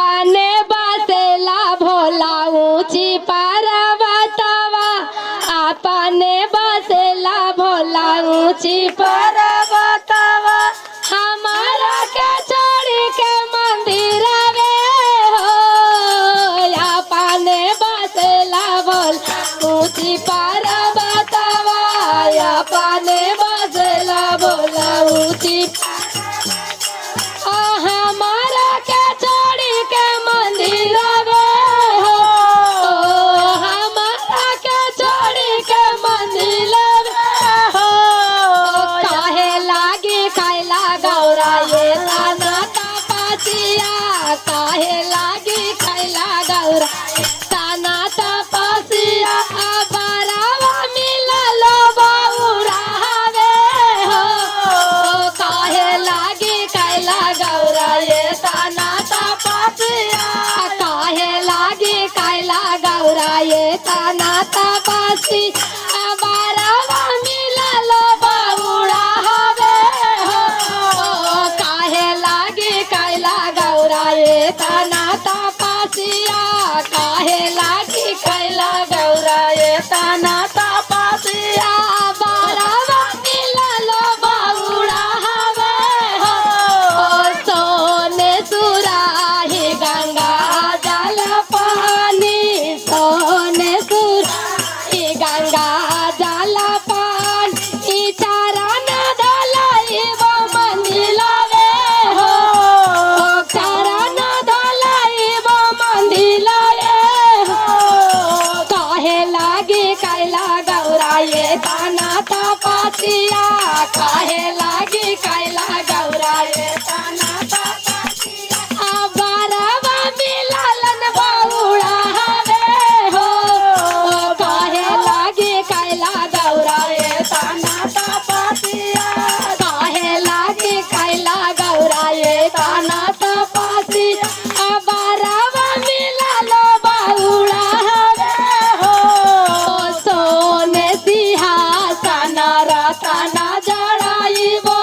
आपने बसेला भोला ऊंची पर्वतवा आपने बसेला भोला ऊंची पर्वतवा हमारा के छोड़ी के मंदिर हो आपने बसेला भोला ऊंची पर्वतवा आपने बसेला भोला ऊंची हमारा के छोड़ी के मंदिर हो हमारा के छोड़ी के मंदिर हो काहे लागी कैला गौरा ये ताना तपसिया काहे लागी कैला गौरा ताना तपसिया बारावा मिलल बौरा हवे हो काहे लागी कैला गौरा ये ताना तपसिया काहे लागी कैला गौरा ये ताना तपसी बारावा मिलल बौरा हवे हो काहे लागी कैला गौरा ये ताना तपसिया काहे लागी कैला गौरा ये ताना तपसिया बारावा मिलल बौरा हवे हो सोने सुराही गंगा जल पानी सोने सुराही गंगा जल पानी चरण धलाई वो मंदिलवे हो चरण धलाई वो मंदिलवे हो काहे लागी कैला गौरा ये ताना तपसिया काहे लागी कैला गौरा ये ताना तपसिया बारावा मिललन बौरा हवे हो काहे लागी कैला गौरा ये ताना तपसिया काहे लागी कैला गौरा ये ताना तपसिया बारावा मिलल बौरा हवे हो सोने सिंहासन रतन जड़ाइबो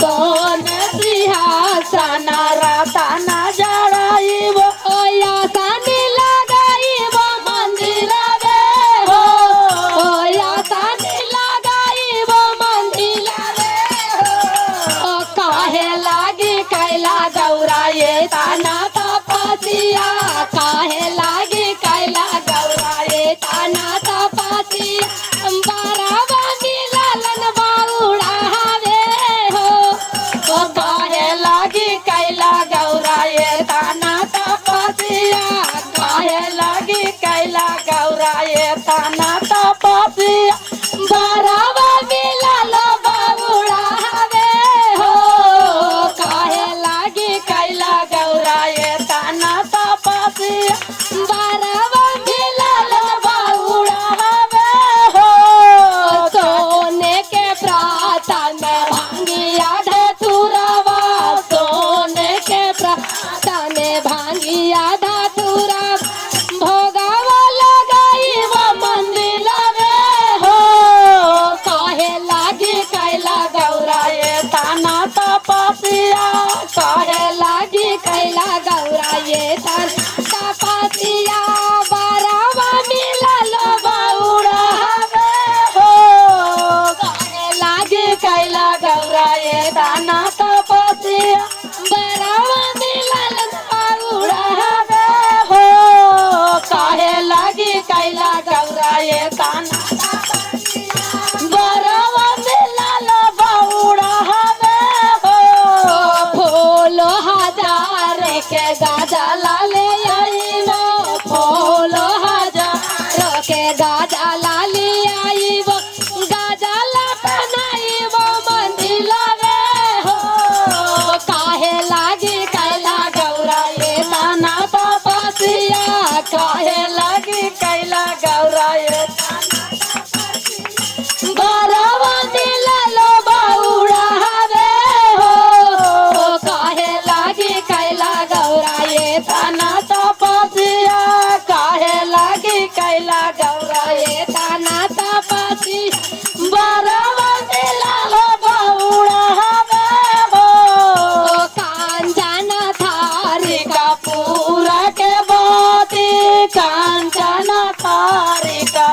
सोने सिंहासन रतन जड़ाइबो आसन लगाइबो मंदिरवे हो आसन लगाइबो मंदिरवे हो काहे लागी कैला गौरा ये ताना तपसिया काहे लागी कैला गौरा ये ताना तपसिया बारावा मिललन बौरा हवे हो काहे लागी कैला गौरा ये ताना तपसिया काहे लागी कैला गौरा ये ताना तपसिया बारावा मिलल बौरा हवे हो काहे लागी कैला गौरा ये ताना तपसिया बारावा मिलल बौरा हवे हो सोने के प्रातन में भांगिया धतुरवा सोने के प्रातन में भांगिया धतुरा भोगावा लगाई वो मंदिलवे हो काहे लागी कैला गौरा ये ताना तपसिया काहे लागी कैला गौरा ये ताना तपसिया बारावा मिलल बौरा हवे हो काहे लागी कैला गौरा ये ताना तपसिया बारावा मिलल बौरा हवे हो काहे लागी कैला गौरा ये ताना बारावा मिलल बौरा हवे हो फूलो हजार के गाजा लाले आइबो फूलो हजार के गाजा लाले आइबो गाजा ला बनाइबो मंदिलवे हो काहे लागी कैला गौरा ये ताना तपसिया काहे लागी कैला गौरा ये बारावा मिलल बौरा हवे हो काहे लागी कैला गौरा ये ताना तपसिया काहे लागी कैला गौरा ये ताना तपसी बारावा मिलल बौरा हवे हो कांचन थारी कपूर कांचन तारिका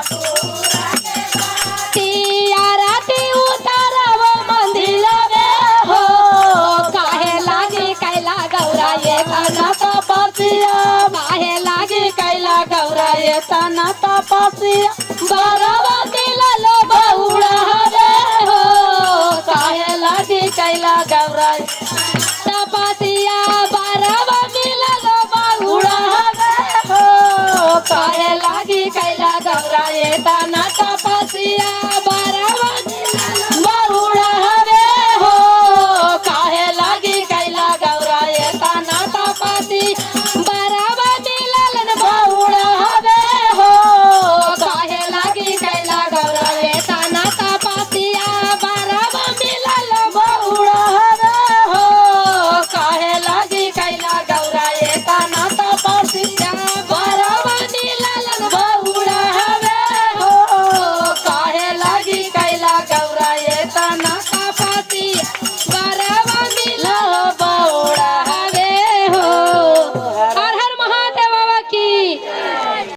आरती उतारव मंदिर में हो काहे लागी कैला गौरा ये तना तपसिया काहे लागी कैला गौरा ये तना तपसिया बारावती